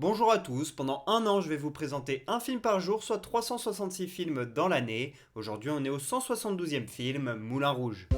Bonjour à tous, pendant un an je vais vous présenter un film par jour, soit 366 films dans l'année. Aujourd'hui on est au 172e film, Moulin Rouge.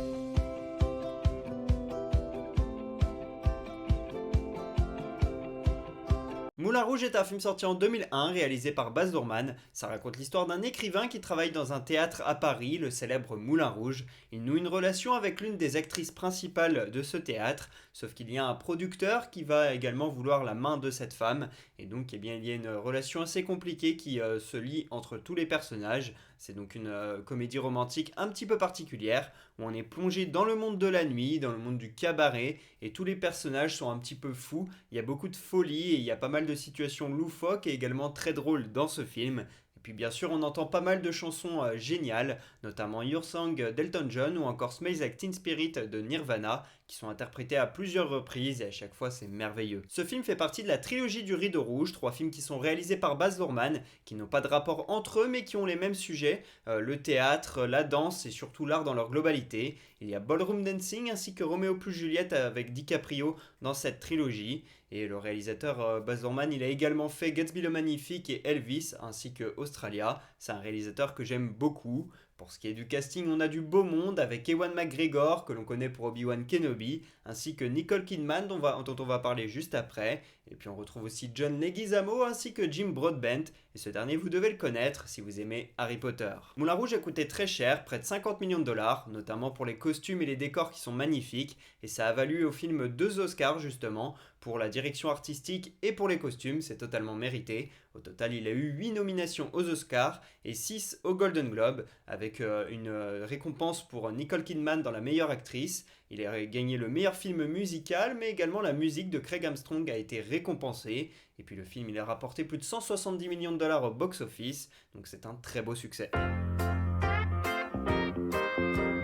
Moulin Rouge est un film sorti en 2001, réalisé par Baz Luhrmann. Ça raconte l'histoire d'un écrivain qui travaille dans un théâtre à Paris, le célèbre Moulin Rouge. Il noue une relation avec l'une des actrices principales de ce théâtre, sauf qu'il y a un producteur qui va également vouloir la main de cette femme. Et donc il y a une relation assez compliquée qui se lie entre tous les personnages. C'est donc une comédie romantique un petit peu particulière, où on est plongé dans le monde de la nuit, dans le monde du cabaret, et tous les personnages sont un petit peu fous. Il y a beaucoup de folie et il y a pas mal de situations loufoques et également très drôles dans ce film. Et puis bien sûr, on entend pas mal de chansons géniales, notamment Your Song d'Elton John ou encore Smells Like Teen Spirit de Nirvana, qui sont interprétés à plusieurs reprises et à chaque fois c'est merveilleux. Ce film fait partie de la trilogie du Rideau Rouge, trois films qui sont réalisés par Baz Luhrmann, qui n'ont pas de rapport entre eux mais qui ont les mêmes sujets, le théâtre, la danse et surtout l'art dans leur globalité. Il y a Ballroom Dancing ainsi que Roméo plus Juliette avec DiCaprio dans cette trilogie. Et le réalisateur Baz Luhrmann, il a également fait Gatsby le Magnifique et Elvis, ainsi que Australia. C'est un réalisateur que j'aime beaucoup. Pour ce qui est du casting, on a du beau monde avec Ewan McGregor, que l'on connaît pour Obi-Wan Kenobi, ainsi que Nicole Kidman, dont on va parler juste après. Et puis on retrouve aussi John Leguizamo, ainsi que Jim Broadbent. Et ce dernier, vous devez le connaître si vous aimez Harry Potter. Moulin Rouge a coûté très cher, près de 50 millions de dollars, notamment pour les costumes et les décors qui sont magnifiques. Et ça a valu au film 2 Oscars, justement, pour la direction artistique et pour les costumes, c'est totalement mérité. Au total, il a eu 8 nominations aux Oscars et 6 aux Golden Globe, avec une récompense pour Nicole Kidman dans la meilleure actrice. Il a gagné le meilleur film musical, mais également la musique de Craig Armstrong a été récompensée. Et puis le film, il a rapporté plus de 170 millions de dollars au box-office, donc c'est un très beau succès.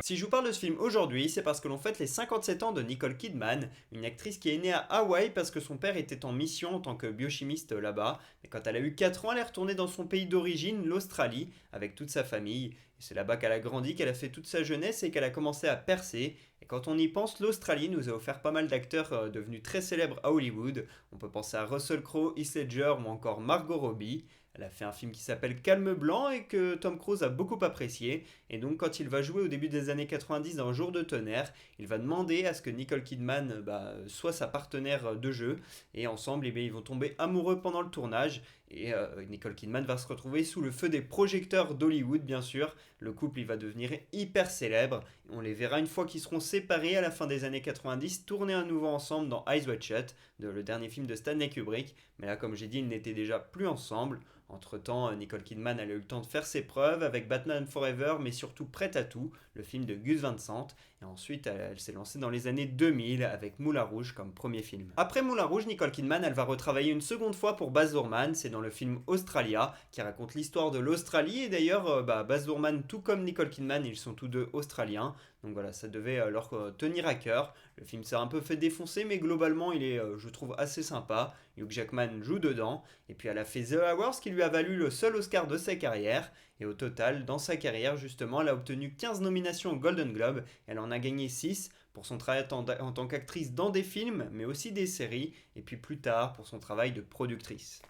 Si je vous parle de ce film aujourd'hui, c'est parce que l'on fête les 57 ans de Nicole Kidman, une actrice qui est née à Hawaï parce que son père était en mission en tant que biochimiste là-bas. Mais quand elle a eu 4 ans, elle est retournée dans son pays d'origine, l'Australie, avec toute sa famille. Et c'est là-bas qu'elle a grandi, qu'elle a fait toute sa jeunesse et qu'elle a commencé à percer. Et quand on y pense, l'Australie nous a offert pas mal d'acteurs devenus très célèbres à Hollywood. On peut penser à Russell Crowe, Heath Ledger ou encore Margot Robbie. Elle a fait un film qui s'appelle Calme Blanc et que Tom Cruise a beaucoup apprécié. Et donc quand il va jouer au début des années 90 dans Jour de tonnerre, il va demander à ce que Nicole Kidman soit sa partenaire de jeu. Et ensemble, ils vont tomber amoureux pendant le tournage. Et Nicole Kidman va se retrouver sous le feu des projecteurs d'Hollywood, bien sûr. Le couple, il va devenir hyper célèbre. On les verra une fois qu'ils seront séparés à la fin des années 90, tourner à nouveau ensemble dans Eyes Wide Shut, le dernier film de Stanley Kubrick. Mais là, comme j'ai dit, ils n'étaient déjà plus ensemble. Entre-temps, Nicole Kidman elle a eu le temps de faire ses preuves avec Batman Forever, mais surtout Prête à tout, le film de Gus Van Sant. Et ensuite, elle s'est lancée dans les années 2000 avec Moulin Rouge comme premier film. Après Moulin Rouge, Nicole Kidman, elle va retravailler une seconde fois pour Baz Luhrmann. C'est dans le film Australia, qui raconte l'histoire de l'Australie. Et d'ailleurs, Baz Luhrmann, tout comme Nicole Kidman, ils sont tous deux australiens. Donc voilà, ça devait leur tenir à cœur. Le film s'est un peu fait défoncer, mais globalement, il est, je trouve, assez sympa. Hugh Jackman joue dedans. Et puis elle a fait The Hours, qui lui a valu le seul Oscar de sa carrière. Et au total, dans sa carrière, justement, elle a obtenu 15 nominations au Golden Globe. Elle en a gagné 6 pour son travail en tant qu'actrice dans des films, mais aussi des séries. Et puis plus tard, pour son travail de productrice.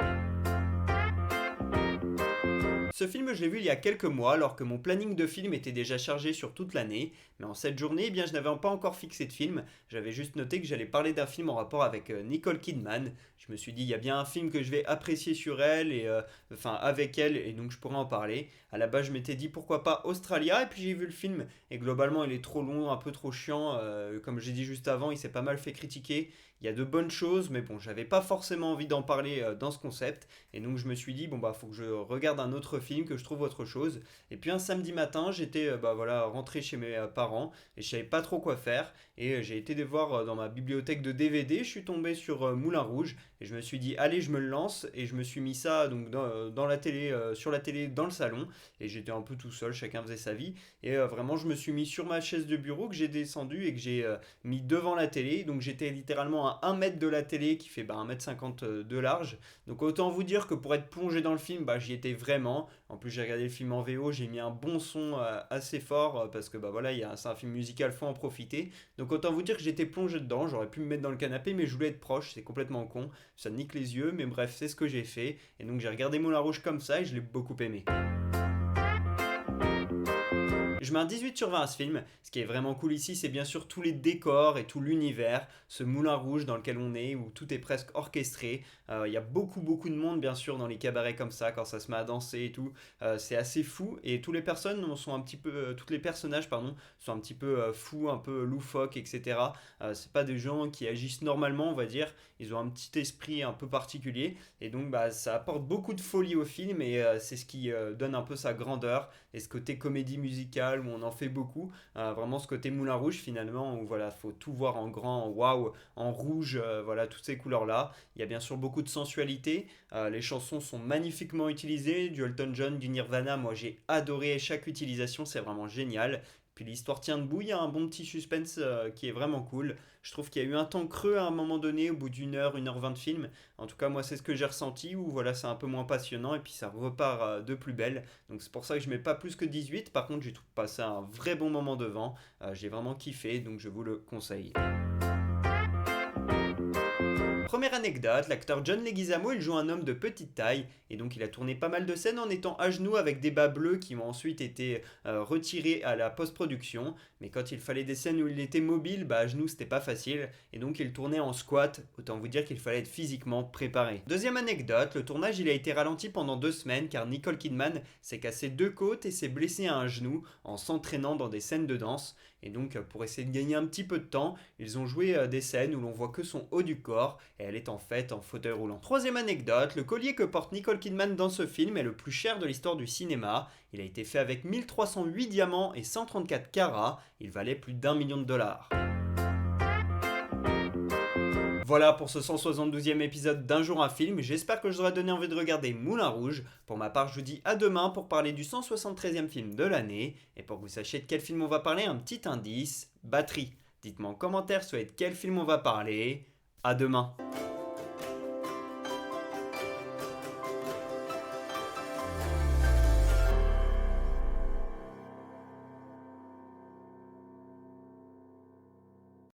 Ce film, je l'ai vu il y a quelques mois, alors que mon planning de film était déjà chargé sur toute l'année. Mais en cette journée, eh bien, je n'avais pas encore fixé de film. J'avais juste noté que j'allais parler d'un film en rapport avec Nicole Kidman. Je me suis dit, il y a bien un film que je vais apprécier sur elle, et avec elle, et donc je pourrais en parler. À la base, je m'étais dit pourquoi pas Australia, et puis j'ai vu le film. Et globalement, il est trop long, un peu trop chiant. Comme j'ai dit juste avant, il s'est pas mal fait critiquer. Il y a de bonnes choses, mais bon, j'avais pas forcément envie d'en parler dans ce concept. Et donc je me suis dit, bon bah faut que je regarde un autre film, que je trouve autre chose. Et puis un samedi matin, j'étais rentré chez mes parents et je savais pas trop quoi faire. Et j'ai été les voir dans ma bibliothèque de DVD. Je suis tombé sur Moulin Rouge et je me suis dit, allez, je me le lance. Et je me suis mis ça donc dans la télé, sur la télé, dans le salon. Et j'étais un peu tout seul, chacun faisait sa vie. Et vraiment, je me suis mis sur ma chaise de bureau que j'ai descendu et que j'ai mis devant la télé. Donc j'étais littéralement à 1 mètre de la télé qui fait 1,50 m de large. Donc autant vous dire que pour être plongé dans le film, j'y étais vraiment. En plus j'ai regardé le film en VO, j'ai mis un bon son assez fort parce que voilà, c'est un film musical, faut en profiter. Donc autant vous dire que j'étais plongé dedans, j'aurais pu me mettre dans le canapé mais je voulais être proche, c'est complètement con, ça nique les yeux, mais bref c'est ce que j'ai fait. Et donc j'ai regardé Moulin Rouge comme ça et je l'ai beaucoup aimé. Je mets un 18 sur 20 à ce film. Ce qui est vraiment cool ici, c'est bien sûr tous les décors et tout l'univers, ce moulin rouge dans lequel on est, où tout est presque orchestré. Il y a beaucoup de monde bien sûr dans les cabarets comme ça, quand ça se met à danser et tout. C'est assez fou et tous les personnes sont un petit peu, tous les personnages pardon, sont un petit peu fous, un peu loufoques, etc. C'est pas des gens qui agissent normalement, on va dire. Ils ont un petit esprit un peu particulier et donc ça apporte beaucoup de folie au film et c'est ce qui donne un peu sa grandeur et ce côté comédie musicale où on en fait beaucoup. Vraiment ce côté Moulin Rouge finalement où voilà, faut tout voir en grand, en waouh, en rouge, voilà, toutes ces couleurs là. Il y a bien sûr beaucoup de sensualité. Les chansons sont magnifiquement utilisées, du Elton John, du Nirvana, moi j'ai adoré chaque utilisation, c'est vraiment génial. Puis l'histoire tient debout, il y a un bon petit suspense qui est vraiment cool. Je trouve qu'il y a eu un temps creux à un moment donné, au bout d'une heure 20 de film. En tout cas, moi, c'est ce que j'ai ressenti, où voilà, c'est un peu moins passionnant, et puis ça repart de plus belle. Donc c'est pour ça que je mets pas plus que 18. Par contre, j'ai passé un vrai bon moment devant. J'ai vraiment kiffé, donc je vous le conseille. Première anecdote, l'acteur John Leguizamo, il joue un homme de petite taille et donc il a tourné pas mal de scènes en étant à genoux avec des bas bleus qui ont ensuite été retirés à la post-production. Mais quand il fallait des scènes où il était mobile, à genoux c'était pas facile et donc il tournait en squat. Autant vous dire qu'il fallait être physiquement préparé. Deuxième anecdote, le tournage il a été ralenti pendant 2 semaines car Nicole Kidman s'est cassé 2 côtes et s'est blessée à un genou en s'entraînant dans des scènes de danse. Et donc pour essayer de gagner un petit peu de temps, ils ont joué des scènes où l'on voit que son haut du corps et elle est en fait en fauteuil roulant. Troisième anecdote, le collier que porte Nicole Kidman dans ce film est le plus cher de l'histoire du cinéma. Il a été fait avec 1308 diamants et 134 carats. Il valait plus d'1 million de dollars. Voilà pour ce 172e épisode d'Un jour un film. J'espère que je vous aurai donné envie de regarder Moulin Rouge. Pour ma part, je vous dis à demain pour parler du 173e film de l'année. Et pour que vous sachiez de quel film on va parler, un petit indice, batterie. Dites-moi en commentaire de quel film on va parler. À demain.